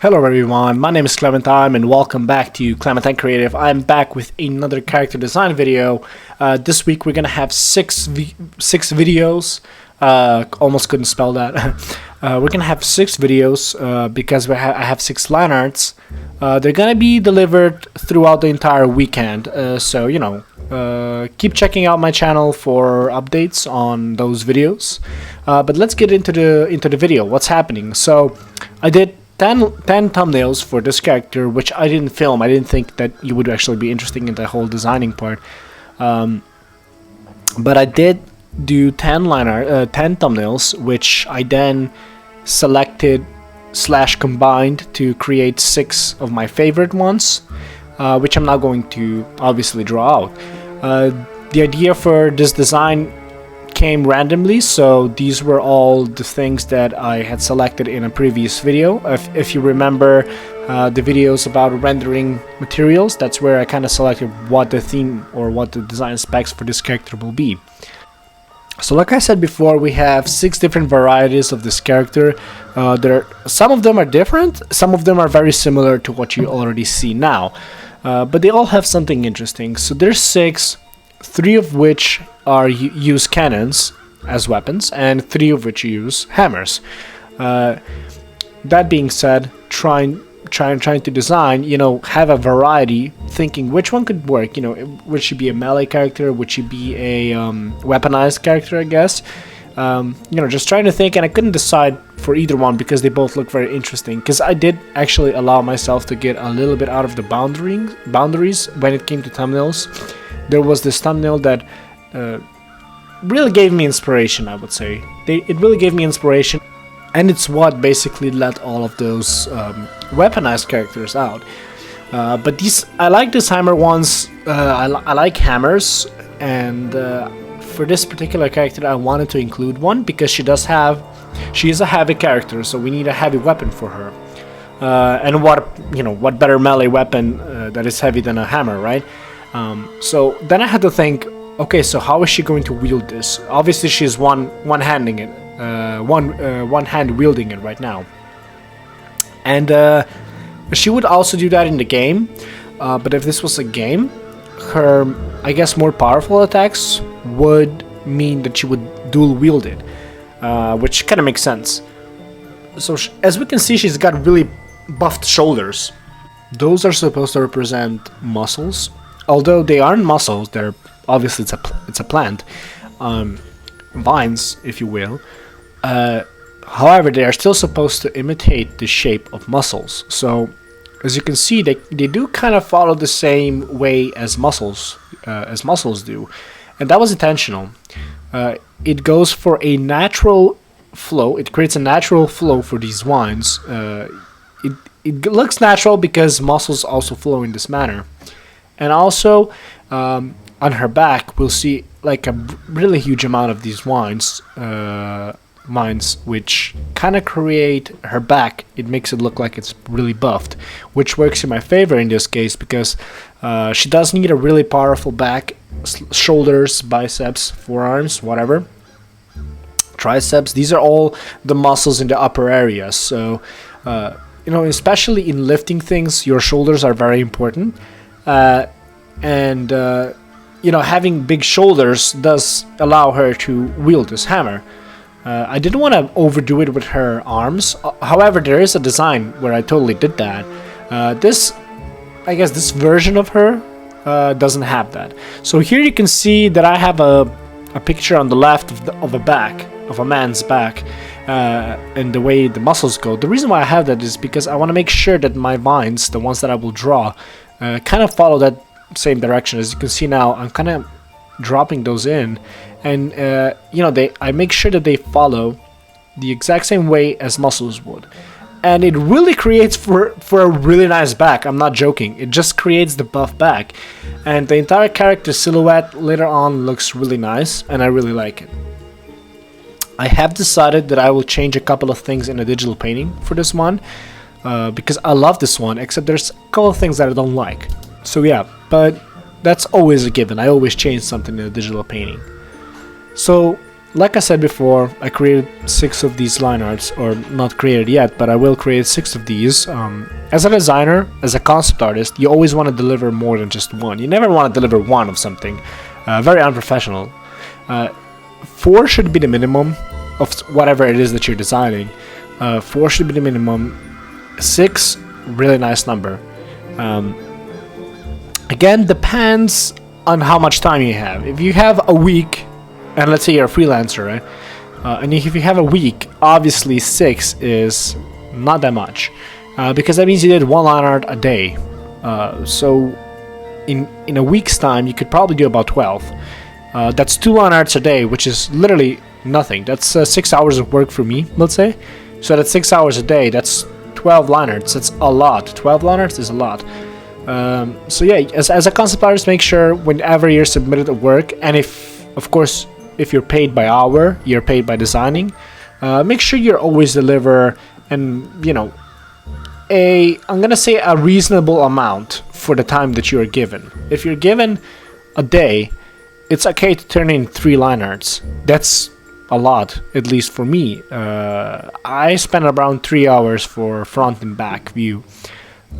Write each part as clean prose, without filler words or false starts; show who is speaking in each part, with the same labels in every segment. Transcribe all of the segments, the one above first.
Speaker 1: Hello everyone, my name is Clementine and welcome back to Clementine Creative. I'm back with another character design video. This week we're gonna have six videos. Almost couldn't spell that. We're gonna have 6 videos because I have 6 line arts. They're gonna be delivered throughout the entire weekend. So you know, keep checking out my channel for updates on those videos. But let's get into the video. What's happening? So I did 10 thumbnails for this character, which I didn't film. I didn't think that you would actually be interested in the whole designing part. But I did do 10 thumbnails, which I then selected / combined to create 6 of my favorite ones, which I'm now going to obviously draw out. The idea for this design came randomly, so these were all the things that I had selected in a previous video. If you remember the videos about rendering materials, that's where I kind of selected what the theme or what the design specs for this character will be. So like I said before, we have 6 different varieties of this character. Some of them are different, some of them are very similar to what you already see now, but they all have something interesting. So there's 6, 3 of which use cannons as weapons, and 3 of which use hammers. That being said, trying to design, you know, have a variety, thinking which one could work. You know, would she be a melee character? Would she be a weaponized character? I guess. You know, just trying to think, and I couldn't decide for either one because they both look very interesting. Because I did actually allow myself to get a little bit out of the boundaries when it came to thumbnails. There was this thumbnail that really gave me inspiration, I would say. It really gave me inspiration, and it's what basically let all of those weaponized characters out. But I like these hammer ones. I like hammers, and for this particular character I wanted to include one because she is a heavy character, so we need a heavy weapon for her. And what better melee weapon that is heavy than a hammer, right? So then I had to think, okay, so how is she going to wield this? Obviously she's one-handing it, one hand wielding it right now, and she would also do that in the game. But if this was a game, her, I guess, more powerful attacks would mean that she would dual wield it, which kind of makes sense. So as we can see, she's got really buffed shoulders. Those are supposed to represent muscles. Although they aren't muscles, they're obviously it's a plant, vines, if you will. However, they are still supposed to imitate the shape of muscles. So, as you can see, they do kind of follow the same way as muscles do, and that was intentional. It goes for a natural flow. It creates a natural flow for these vines. It looks natural because muscles also flow in this manner. And also, on her back, we'll see like a really huge amount of these vines, which kind of create her back. It makes it look like it's really buffed, which works in my favor in this case because she does need a really powerful back, shoulders, biceps, forearms, whatever, triceps. These are all the muscles in the upper areas. So, you know, especially in lifting things, your shoulders are very important. You know, having big shoulders does allow her to wield this hammer. I didn't want to overdo it with her arms. However, there is a design where I totally did that. I guess this version of her doesn't have that. So here you can see that I have a picture on the left of a man's back, and the way the muscles go. The reason why I have that is because I want to make sure that my vines, the ones that I will draw, kind of follow that same direction. As you can see now, I'm kind of dropping those in, and you know, I make sure that they follow the exact same way as muscles would, and it really creates for a really nice back. I'm not joking. It just creates the buff back, and the entire character silhouette later on looks really nice, and I really like it. I have decided that I will change a couple of things in the digital painting for this one, because I love this one, except there's a couple of things that I don't like. So yeah, but that's always a given. I always change something in the digital painting. So like I said before, I created 6 of these line arts, or not created yet, but I will create 6 of these. As a designer, as a concept artist, you always want to deliver more than just one. You never want to deliver one of something. Very unprofessional. 4 should be the minimum of whatever it is that you're designing. 4 should be the minimum. 6, really nice number. Again, depends on how much time you have. If you have a week, and let's say you're a freelancer, right? And if you have a week, obviously 6 is not that much, because that means you did 1 line art a day. So in a week's time, you could probably do about 12. That's 2 line arts a day, which is literally nothing. That's 6 hours of work for me, let's say. So that's 6 hours a day. That's 12 line arts. That's a lot. 12 line arts is a lot. So yeah, as a concept artist, make sure whenever you're submitted a work, and if, of course, if you're paid by hour, you're paid by designing, make sure you always deliver, and I'm gonna say a reasonable amount for the time that you are given. If you're given a day, it's okay to turn in 3 line arts. That's a lot, at least for me. I spent around 3 hours for front and back view.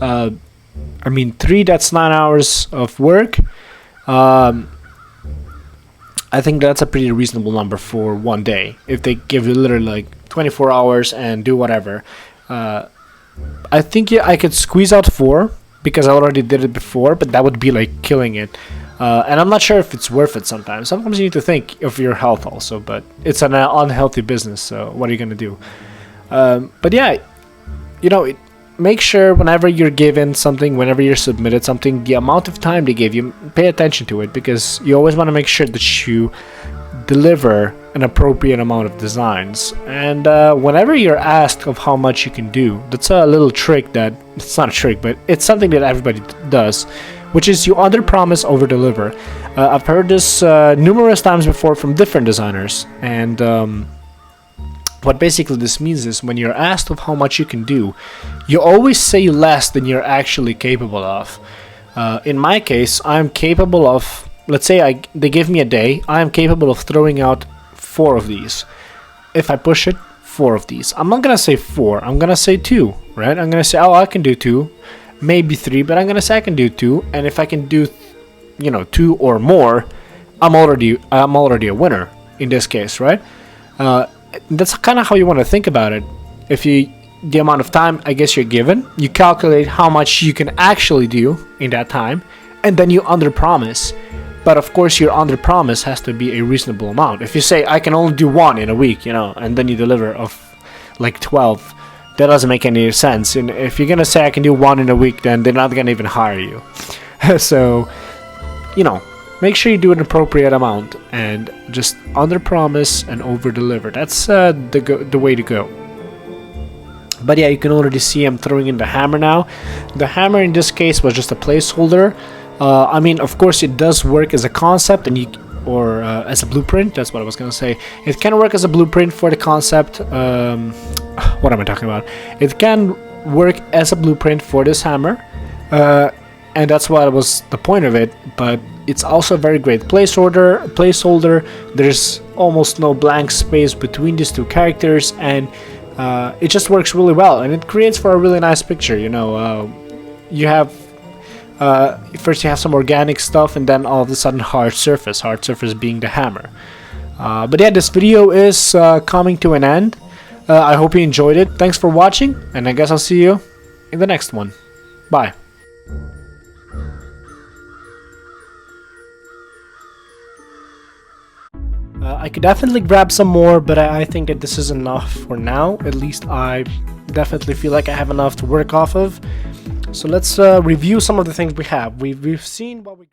Speaker 1: 3, that's 9 hours of work. I think that's a pretty reasonable number for one day. If they give you literally like 24 hours and do whatever. I think I could squeeze out 4 because I already did it before, but that would be like killing it. And I'm not sure if it's worth it sometimes. Sometimes you need to think of your health also, but it's an unhealthy business, so what are you going to do? But yeah, make sure whenever you're given something, whenever you're submitted something, the amount of time they give you, pay attention to it, because you always want to make sure that you deliver an appropriate amount of designs. And whenever you're asked of how much you can do, that's a little trick that, it's not a trick, but it's something that everybody does, which is you under promise, over deliver. I've heard this numerous times before from different designers, and what basically this means is when you're asked of how much you can do, you always say less than you're actually capable of. In my case, I'm capable of, let's say they give me a day, I am capable of throwing out 4 of these. If I push it, 4 of these. I'm not gonna say 4, I'm gonna say 2, right? I'm gonna say, oh, I can do 2, maybe 3, but I'm gonna say I can do 2, and if I can do 2 or more, I'm already a winner in this case, right? That's kind of how you want to think about it. If the amount of time I guess you're given, you calculate how much you can actually do in that time, and then you under promise. But of course your under promise has to be a reasonable amount. If you say I can only do 1 in a week, and then you deliver of like 12, that doesn't make any sense. And if you're gonna say I can do 1 in a week, then they're not gonna even hire you. So make sure you do an appropriate amount and just under promise and over deliver. That's the way to go. But yeah, you can already see I'm throwing in the hammer now. The hammer in this case was just a placeholder. Of course it does work as a concept or as a blueprint. That's what I was gonna say. It can work as a blueprint for the concept. What am I talking about? It can work as a blueprint for this hammer. And that's what was the point of it, but it's also a very great placeholder. There's almost no blank space between these 2 characters, and it just works really well, and it creates for a really nice picture. You have first you have some organic stuff, and then all of a sudden hard surface being the hammer. But yeah, this video is coming to an end. I hope you enjoyed it. Thanks for watching, and I guess I'll see you in the next one. Bye. I could definitely grab some more, but I think that this is enough for now. At least I definitely feel like I have enough to work off of. So let's review some of the things we have. We've seen what we